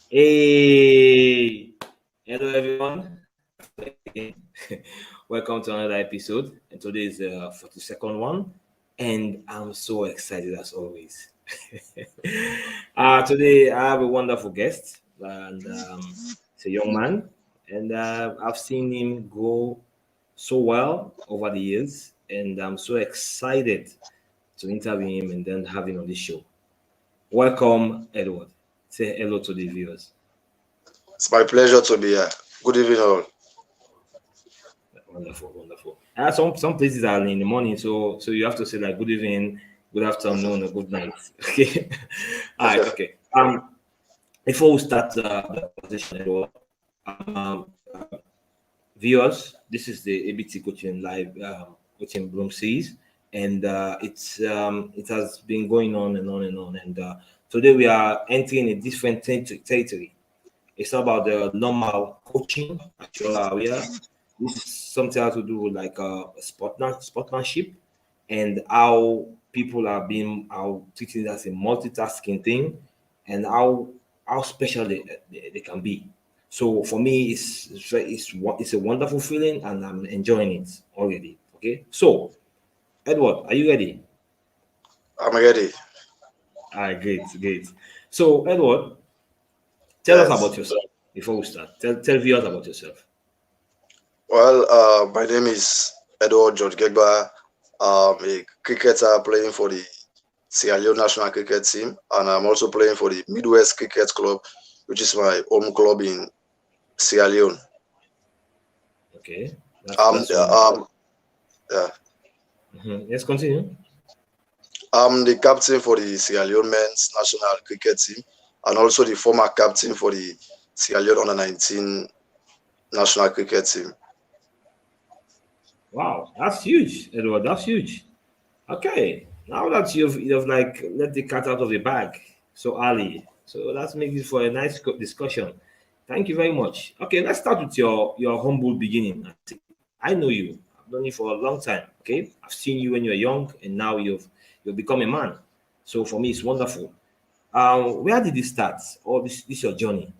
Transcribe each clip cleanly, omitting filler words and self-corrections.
Hey, hello everyone. Welcome to another episode. And today is the 42nd one, and I'm so excited as always. Today I have a wonderful guest, and it's a young man, and I've seen him grow so well over the years, and I'm so excited to interview him and then have him on the show. Welcome, Edward. Say hello to the viewers. It's my pleasure to be here. Good evening, all. Wonderful, wonderful. Some places are in the morning, so you have to say like good evening, good afternoon, or good night. Okay. All right. Okay. Before we start the conversation, um, viewers, this is the ABT Coaching Live Coaching Bloom series, and it has been going on and on and on. And today we are entering a different territory. It's not about the normal coaching, as you all are aware. This is something has to do with like sportsmanship and how people are being how treating it as a multitasking thing and how special they can be. So for me, it's a wonderful feeling and I'm enjoying it already. Okay, so Edward, are you ready? I'm ready. All right, great, great. So Edward, tell us about Yes. yourself before we start. Tell viewers about yourself. Well, my name is Edward George Gegba. I'm a cricketer playing for the Sierra Leone national cricket team, and I'm also playing for the Midwest Cricket Club, which is my home club in Sierra Leone. Okay, Um, that's uh, wonderful. um, yeah, Yes, continue. I'm the captain for the Sierra Leone men's national cricket team, and also the former captain for the Sierra Leone under 19 national cricket team. Wow, that's huge, Edward. That's huge. Okay, now that you've like let the cat out of the bag so early, so that's making for a nice discussion. Thank you very much. Okay, let's start with your humble beginning. I know you. I've known you for a long time. Okay, I've seen you when you were young, and now you've become a man. So for me, it's wonderful. Where did it start? Or this your journey?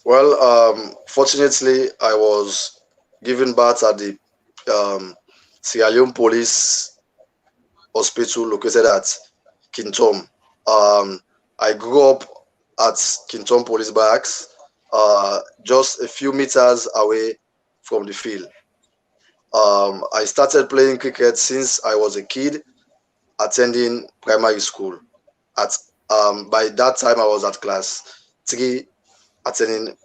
Well, fortunately, I was given birth at the um, Sierra Leone Police Hospital located at Kintom. Um, I grew up at Kintom Police Barracks, just a few meters away from the field. I started playing cricket since I was a kid, attending primary school. At By that time, I was at class three, attending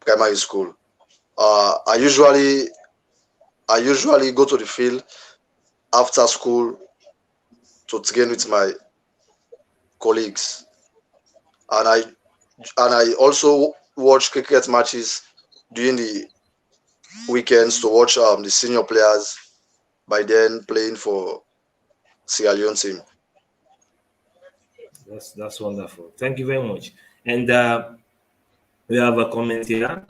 primary school. Uh, I usually I usually go to the field after school to train with my colleagues, and I also watch cricket matches during the weekends to watch the senior players by then playing for Sierra Leone team. That's wonderful. Thank you very much. And we have a comment here.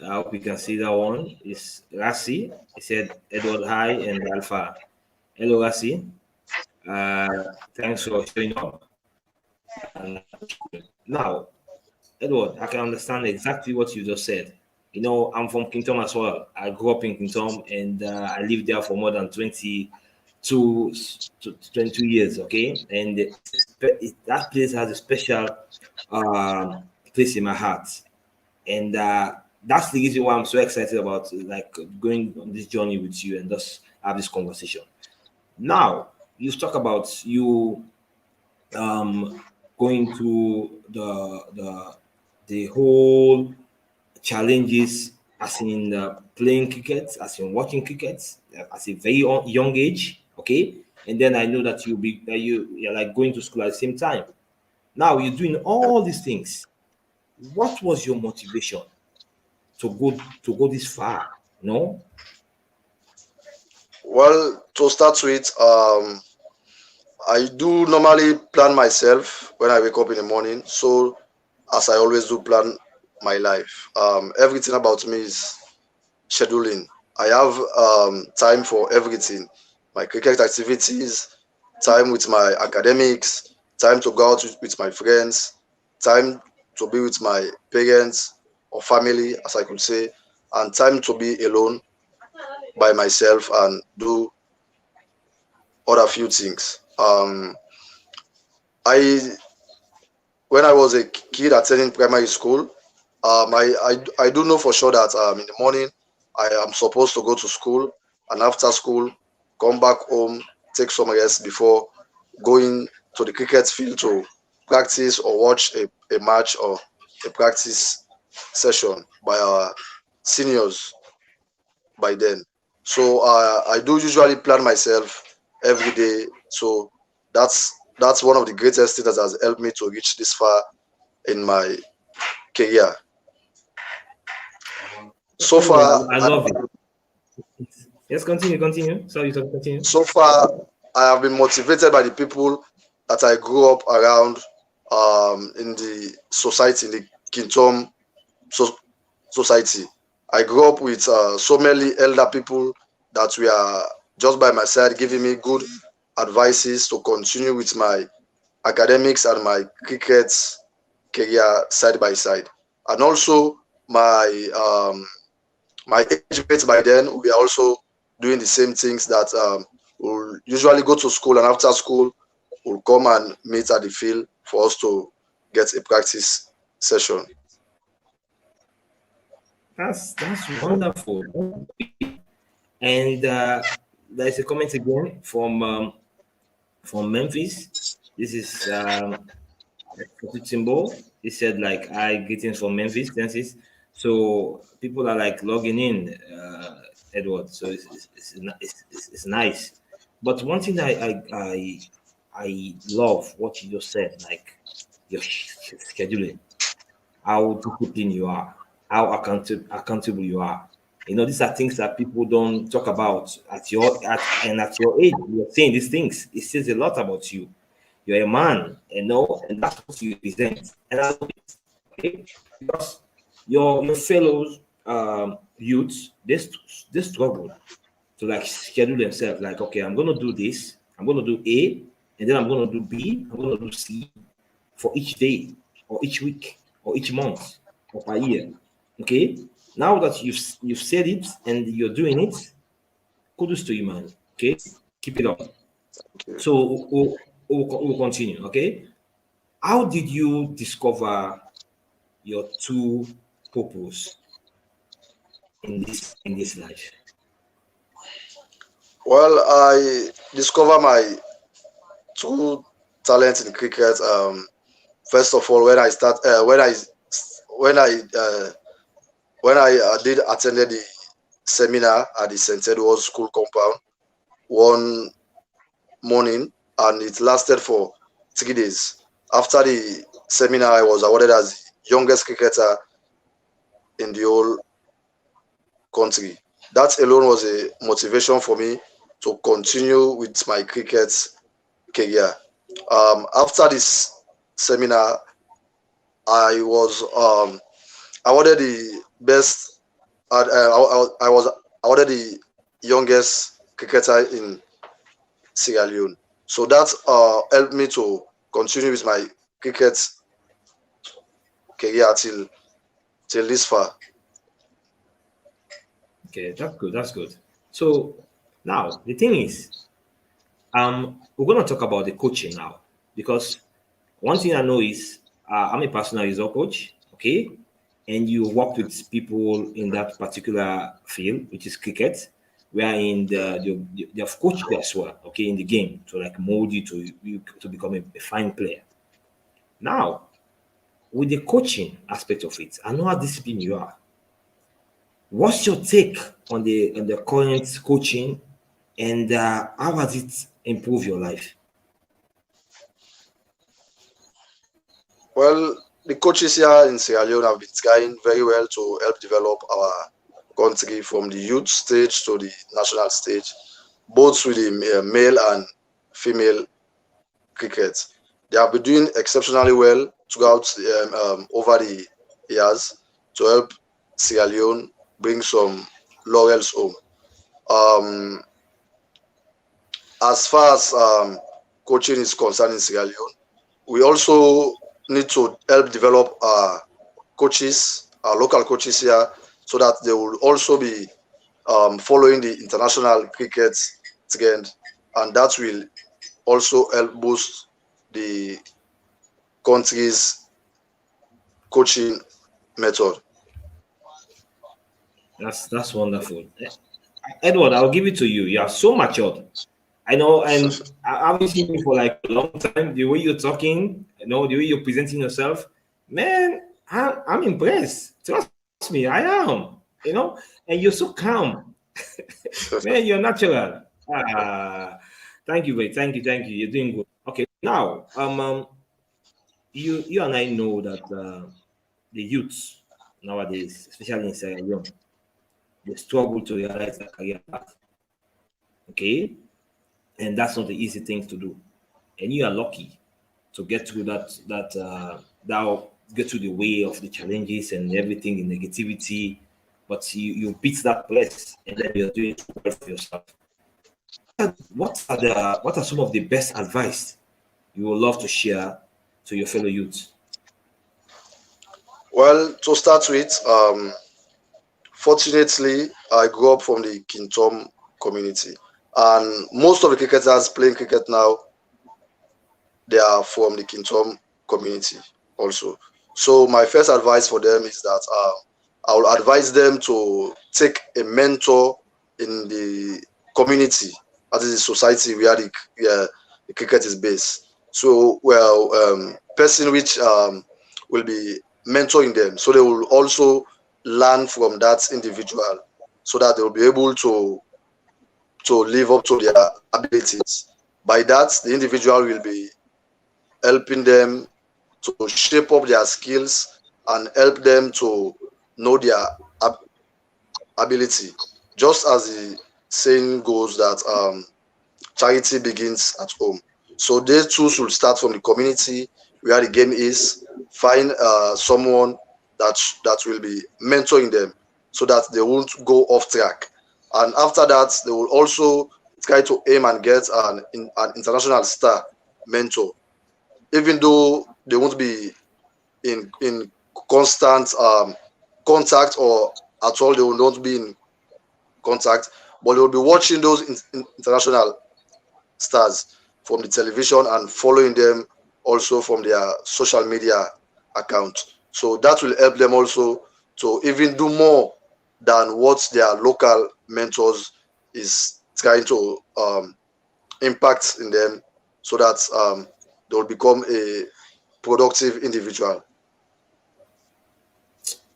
I hope you can see that one. It's Rassi. He said Edward High and Alpha. Hello, Rassi. Thanks for showing up. Uh, Now, Edward, I can understand exactly what you just said. You know, I'm from Kingdom as well. I grew up in Kingdom and I lived there for more than 22 years, okay? And that place has a special place in my heart. And that's the reason why I'm so excited about like going on this journey with you and just have this conversation. Now, you talk about you um, going through the whole challenges as in playing cricket, as in watching cricket as a very young age. Okay, and then I know that you're like going to school at the same time. Now you're doing all these things. What was your motivation to go this far? No. Well, to start with, I do normally plan myself when I wake up in the morning. So, as I always do, plan my life. Everything about me is scheduling. I have time for everything, my cricket activities, time with my academics, time to go out with my friends, time to be with my parents or family, as I could say, and time to be alone by myself and do other few things. I When I was a kid attending primary school, I do know for sure that in the morning I am supposed to go to school, and after school come back home, take some rest before going to the cricket field to practice or watch a match or a practice session by our seniors by then. So I do usually plan myself every day. So that's one of the greatest things that has helped me to reach this far in my career. So far, I love it. Yes, continue. Sorry, continue. so far, I have been motivated by the people that I grew up around in the society, in the Kintom so, society. I grew up with so many elder people that were just by my side, giving me good advices to continue with my academics and my cricket career side by side. And also my my age mates by then, we are also doing the same things that we'll usually go to school, and after school we'll come and meet at the field for us to get a practice session. That's wonderful. And there's a comment again from Memphis. This is symbol. He said like I greetings from Memphis, Tennessee. So people are like logging in, Edward. So it's nice. But one thing I love what you just said, like your scheduling, how disciplined you are, how accountable you are. You know, these are things that people don't talk about at your age. You're saying these things. It says a lot about you. You're a man, you know, and that's what you represent. And I love it. Okay? Because your fellows youths, they struggle to like schedule themselves like, okay, I'm gonna do this, I'm gonna do A, and then I'm gonna do B, I'm gonna do C for each day or each week or each month or per year. Okay. Now that you've said it and you're doing it, kudos to you, man. Okay, keep it up. So we'll continue. Okay, how did you discover your true purpose in this life? Well, I discovered my true talent in cricket. First of all, when I uh, when I did attended the seminar at the St. Edward's School compound one morning, and it lasted for 3 days. After the seminar, I was awarded as the youngest cricketer in the whole country. That alone was a motivation for me to continue with my cricket career. After this seminar, I was awarded the best. I was awarded the youngest cricketer in Sierra Leone. So that helped me to continue with my cricket career till this far. Okay, that's good. That's good. So now the thing is, we're gonna talk about the coaching now because one thing I know is I'm a personal result coach, okay, and you work with people in that particular field, which is cricket, wherein they have coached you as well, okay, in the game to like mold you to become a fine player. Now, with the coaching aspect of it, I know how disciplined you are. What's your take on the current coaching, and how has it improved your life? Well, the coaches here in Sierra Leone have been trying very well to help develop our country from the youth stage to the national stage, both with the male and female cricket. They have been doing exceptionally well throughout over the years to help Sierra Leone bring some laurels home. Um, as far as coaching is concerned in Sierra Leone, we also need to help develop coaches, local coaches here, so that they will also be following the international cricket trend, and that will also help boost the country's coaching method. That's wonderful. Edward, I'll give it to you. You are so matured. I know, and I've been seeing you for like a long time. The way you're talking, the way you're presenting yourself, man, I'm impressed. Trust me, I am. And you're so calm. Man, you're natural. Thank you, mate. Thank you. You're doing good. Okay, now, you and I know that the youths nowadays, especially in Sierra Leone, they struggle to realize their career path. Okay, and that's not the easy thing to do. And you are lucky to get through that get through the way of the challenges and everything, the negativity, but you beat that place, and then you're doing it well for yourself. What are some of the best advice you would love to share to your fellow youths? Well, to start with, fortunately, I grew up from the King Tom community, and most of the cricketers playing cricket now, they are from the King Tom community also. So my first advice for them is that I will advise them to take a mentor in the community, that is the society where the cricket is based. So, person which will be mentoring them, so they will also learn from that individual, so that they will be able to live up to their abilities. By that, the individual will be helping them to shape up their skills and help them to know their ability. Just as the saying goes that charity begins at home. So they too should start from the community where the game is, find someone that will be mentoring them so that they won't go off track. And after that, they will also try to aim and get an international star mentor, even though they won't be in constant contact, or at all they will not be in contact, but they will be watching those international stars from the television and following them also from their social media account. So that will help them also to even do more than what their local mentors is trying to impact in them, so that they will become a productive individual.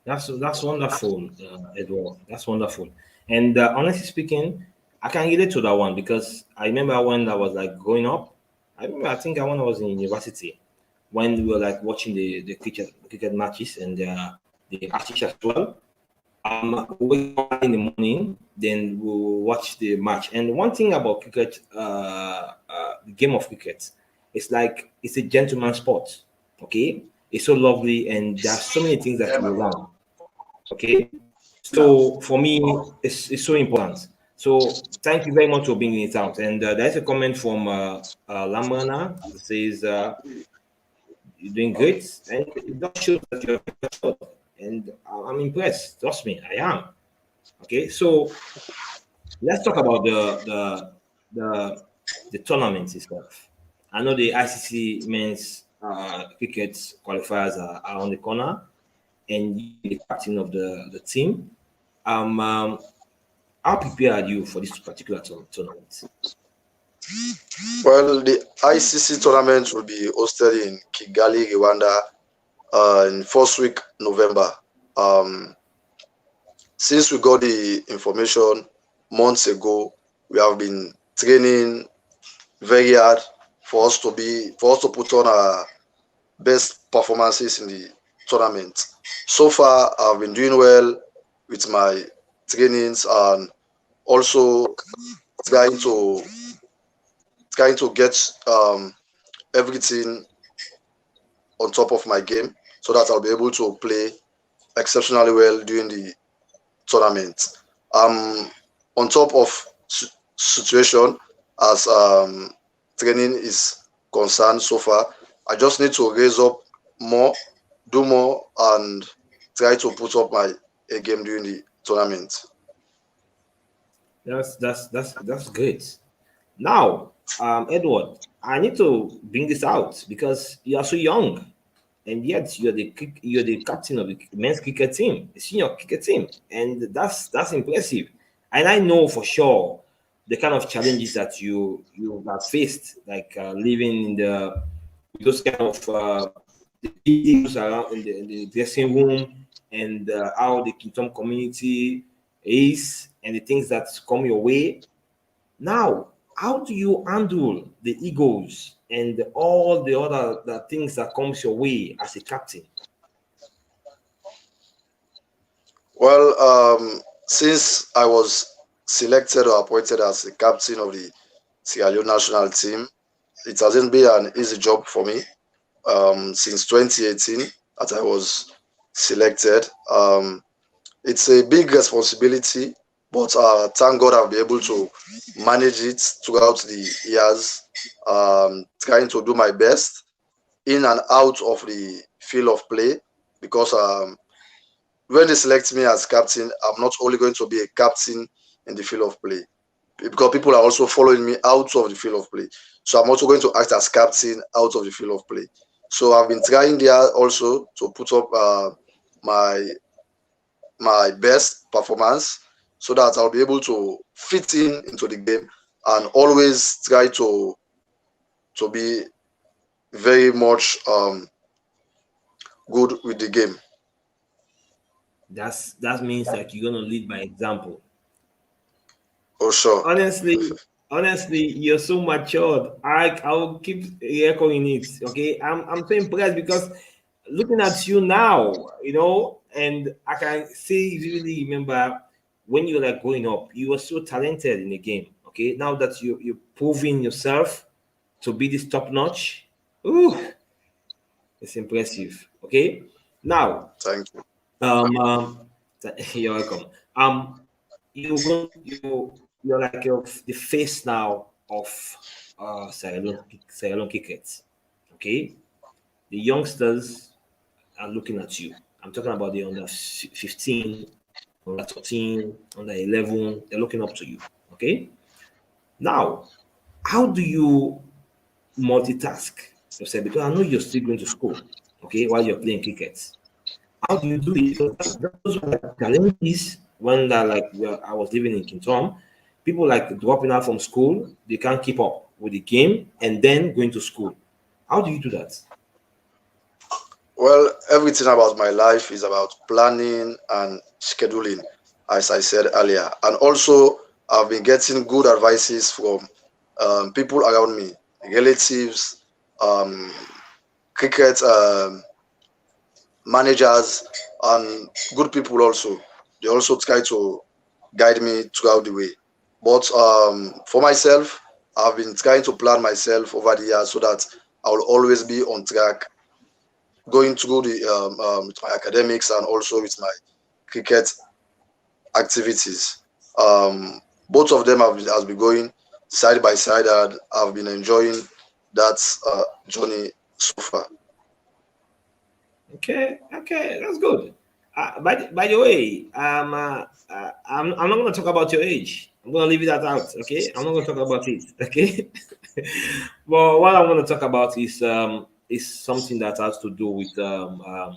That's wonderful, Edward. That's wonderful. And honestly speaking, I can relate to that one because I remember when I was like growing up. I think when I was in university, when we were like watching the cricket matches and the matches as well. We wake up in the morning, then we'll watch the match. And one thing about cricket, the game of cricket, it's like it's a gentleman sport. Okay, it's so lovely, and there are so many things that you learn. Okay, so for me, it's so important. So thank you very much for bringing it out. And there's a comment from Lamana that says you're doing great, and it does show that you're good. And I'm impressed. Trust me, I am. Okay, so let's talk about the tournament itself. I know the ICC men's cricket qualifiers are on the corner, and you're the captain of the team. How prepared are you for this particular tournament? Well, the ICC tournament will be hosted in Kigali, Rwanda, in first week November. Since we got the information months ago, we have been training very hard for us to put on our best performances in the tournament. So far, I've been doing well with my trainings, and also trying to get everything on top of my game, so that I'll be able to play exceptionally well during the tournament. On top of situation as training is concerned so far, I just need to raise up more, do more, and try to put up my a game during the tournament. That's great. Now, Edward, I need to bring this out because you are so young, and yet you're the captain of the men's cricket team, the senior cricket team, and that's impressive. And I know for sure the kind of challenges that you have faced, like living in the those kind of the issues around in the dressing room, and how the Kingdom community is, and the things that come your way. Now, how do you handle the egos and all the other the things that comes your way as a captain? Well, since I was selected or appointed as the captain of the Sierra Leone national team, it hasn't been an easy job for me since 2018 that I was selected. It's a big responsibility, but thank God I'll be able to manage it throughout the years, trying to do my best in and out of the field of play because when they select me as captain, I'm not only going to be a captain in the field of play because people are also following me out of the field of play. So I'm also going to act as captain out of the field of play. So I've been trying there also to put up my my best performance so that I'll be able to fit in into the game and always try to be very much good with the game. That means like you're gonna lead by example. Oh, sure. Honestly, you're so matured. I'll keep echoing it. Okay, I'm so impressed because looking at you now, and I can say really remember when you were like growing up, you were so talented in the game. Okay, now that you're proving yourself to be this top notch, ooh, it's impressive. Okay, now Thank you. um you're welcome. You're like the face now of Sierra Leone cricket. Okay, the youngsters are looking at you. I'm talking about the under 15, under 13, under 11. They're looking up to you. Okay, now how do you multitask yourself? Because I know you're still going to school. Okay, while you're playing cricket. How do you do it? Because those were like challenges when I was living in Kintom. People like dropping out from school, they can't keep up with the game and then going to school. How do you do that? Well, everything about my life is about planning and scheduling, as I said earlier. And also, I've been getting good advices from people around me, relatives, um, cricket managers, and good people also. They also try to guide me throughout the way. But for myself, I've been trying to plan myself over the years so that I will always be on track going through the with my academics and also with my cricket activities. Um, Both of them has been going side by side, and I've been enjoying that journey so far. Okay, that's good. By the way, I'm not going to talk about your age. I'm going to leave that out. Okay, I'm not going to talk about it. Okay, but what I want to talk about is something that has to do with uh,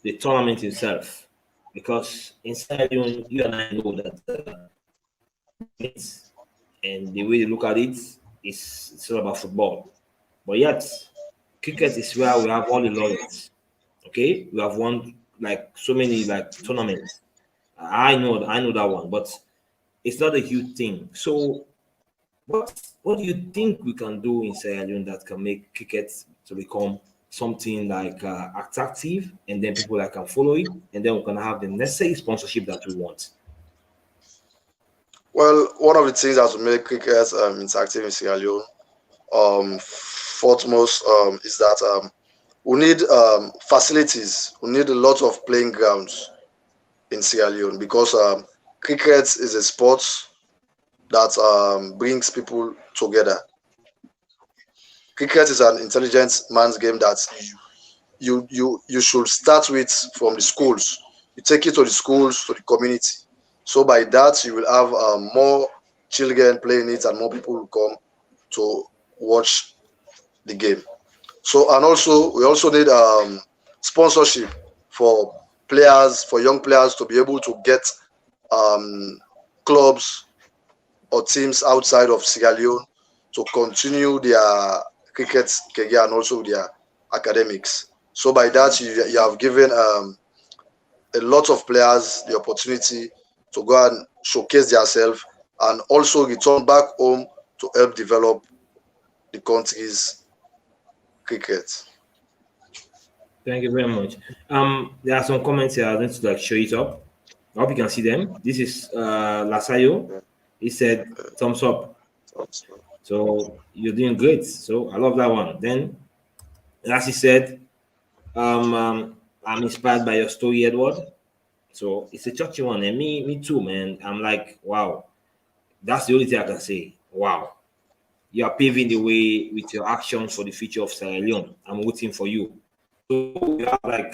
the tournament itself. Because inside you and I know that it's, and the way they look at it is it's all about football. But yet, cricket is where we have all the lawyers. Okay, we have won like so many like tournaments. I know that one, but it's not a huge thing. So, what do you think we can do in Sierra Leone that can make cricket to become something like attractive, and then people that can follow it, and then we can have the necessary sponsorship that we want? Well, one of the things that will make cricket interactive in Sierra Leone, foremost, is that we need facilities. We need a lot of playing grounds in Sierra Leone because cricket is a sport that brings people together. cricket is an intelligent man's game that you should start with from the schools. You take it to the schools, to the community. So by that, you will have more children playing it, and more people will come to watch the game. So, and also we also need sponsorship for players, for young players to be able to get clubs or teams outside of Sierra Leone to continue their cricket career and also their academics. So by that, you have given a lot of players the opportunity to go and showcase themselves and also return back home to help develop the country's cricket. Thank you very much. There are some comments here. I'm going to like show it up. I hope you can see them. This is Lasayo. He said thumbs up. So you're doing great. So I love that one. Then, as he said, I'm inspired by your story, Edward. So it's a touchy one, and me too, man. I'm like, wow. That's the only thing I can say. Wow. You are paving the way with your actions for the future of Sierra Leone. I'm rooting for you. So you have like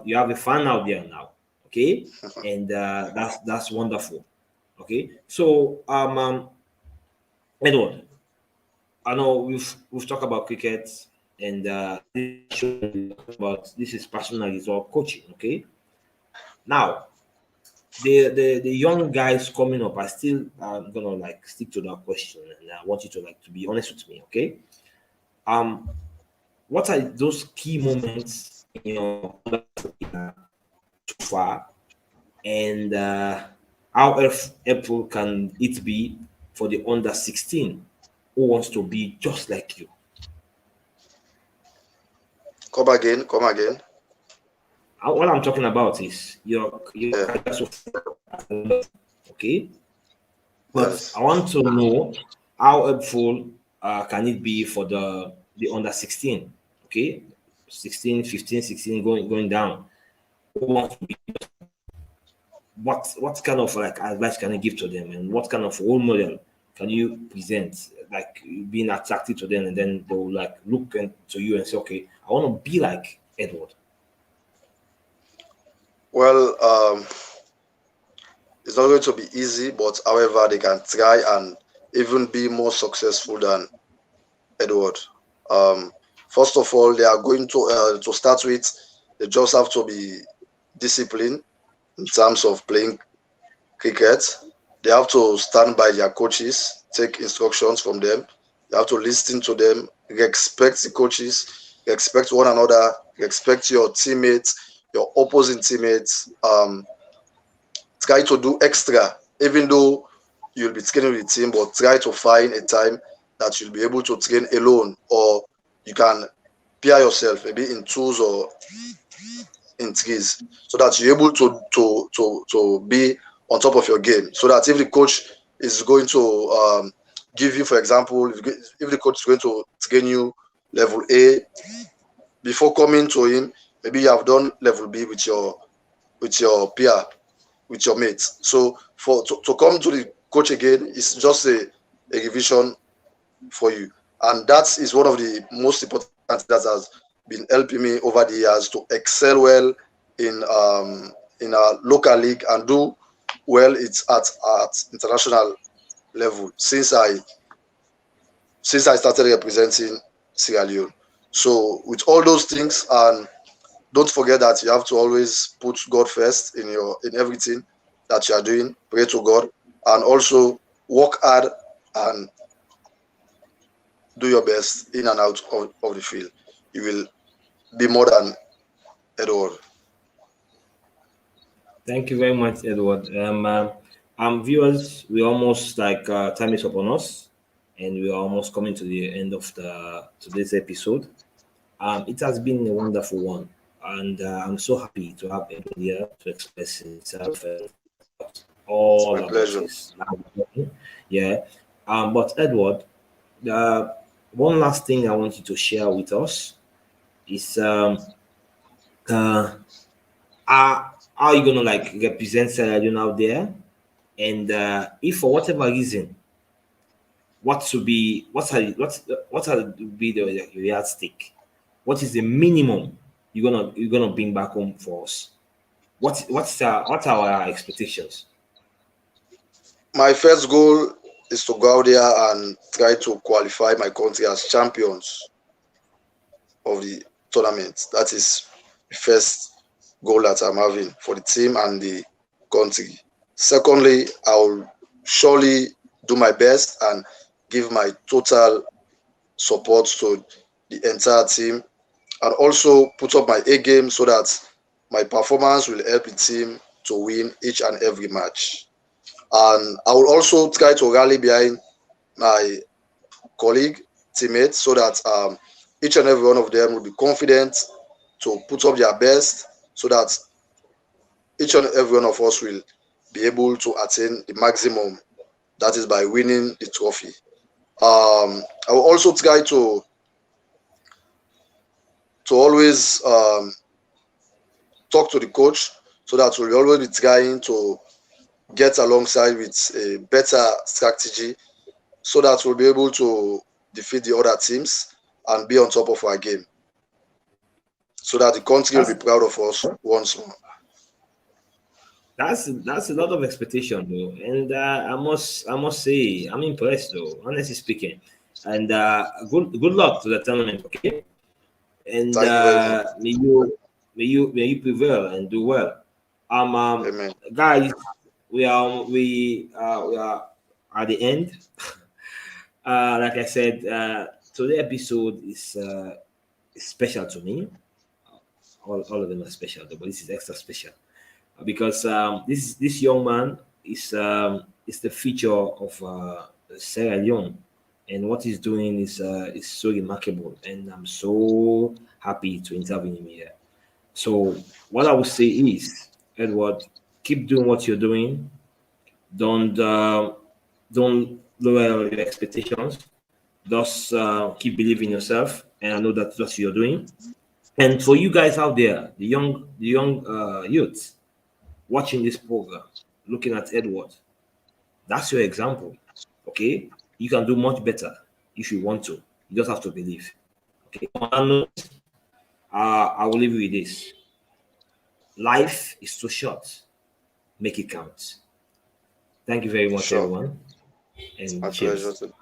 you have a fan out there now, okay, and that's wonderful, okay. So Edward, I know we've talked about cricket, and about this is personal as well, coaching, okay. Now the young guys coming up, I still gonna like stick to that question, and I want you to like to be honest with me, okay. What are those key moments in your so far, and how helpful can it be for the under 16 who wants to be just like you? Come again. What I'm talking about is your Yeah. okay, but Yes. I want to know how helpful can it be for the under 16, okay, 16, 15, 16 going down. Who wants to be, what kind of like advice can you give to them, and what kind of role model can you present, like being attractive to them, and then they will like look to you and say, okay, I want to be like Edward. Well, it's not going to be easy, but however, they can try and even be more successful than Edward. First of all, they are going to start with. They just have to be disciplined in terms of playing cricket. They have to stand by their coaches, take instructions from them. You have to listen to them, respect the coaches, respect one another, respect your teammates, your opposing teammates. Try to do extra, even though you'll be training with the team, but try to find a time that you'll be able to train alone, or you can pair yourself maybe in twos or in threes, so that you're able to be on top of your game. So that if the coach is going to give you, for example, if the coach is going to train you level A, before coming to him, maybe you have done level B with your peer, with your mates. So to come to the coach again is just a revision for you, and that is one of the most important that has been helping me over the years to excel well in our local league and do well. It's at international level since I started representing Sierra Leone. So with all those things, and don't forget that you have to always put God first in everything that you are doing. Pray to God, and also work hard and do your best in and out of the field. You will be more than Edward. Thank you very much, Edward. Viewers, we almost like time is upon us, and we are almost coming to the end of today's episode. It has been a wonderful one, and I'm so happy to have Edward here to express himself all It's my about pleasure. this. Yeah. But Edward, one last thing I want you to share with us is uh, how are you gonna like represent Sierra Leone out there? And if for whatever reason what are be the yardstick? What is the minimum you're gonna bring back home for us? What are our expectations? My first goal is to go out there and try to qualify my country as champions of the tournament. That is the first goal that I'm having for the team and the country. Secondly, I will surely do my best and give my total support to the entire team, and also put up my A game so that my performance will help the team to win each and every match. And I will also try to rally behind my colleague, teammates, so that each and every one of them will be confident to put up their best, so that each and every one of us will be able to attain the maximum, that is by winning the trophy. I will also try to always talk to the coach, so that we'll always be trying to get alongside with a better strategy, so that we'll be able to defeat the other teams and be on top of our game, so that the country will be proud of us once more. That's a lot of expectation though, and I must say I'm impressed though, honestly speaking. And good luck to the tournament, okay? And Thank you very much. may you prevail and do well. Amen. Guys, we are at the end. Like I said, today's episode is special to me. All of them are special, though, but this is extra special because this young man is the future of Sierra Leone, and what he's doing is so remarkable, and I'm so happy to interview him here. So what I would say is, Edward, keep doing what you're doing. Don't don't lower your expectations. Just keep believing yourself, and I know that's what you're doing. And for you guys out there, the young youths watching this program, looking at Edward, that's your example. Okay, you can do much better if you want to. You just have to believe. Okay, on that note, I will leave you with this: life is too short. Make it count. Thank you very much, Sure. everyone, It's and my cheers. pleasure to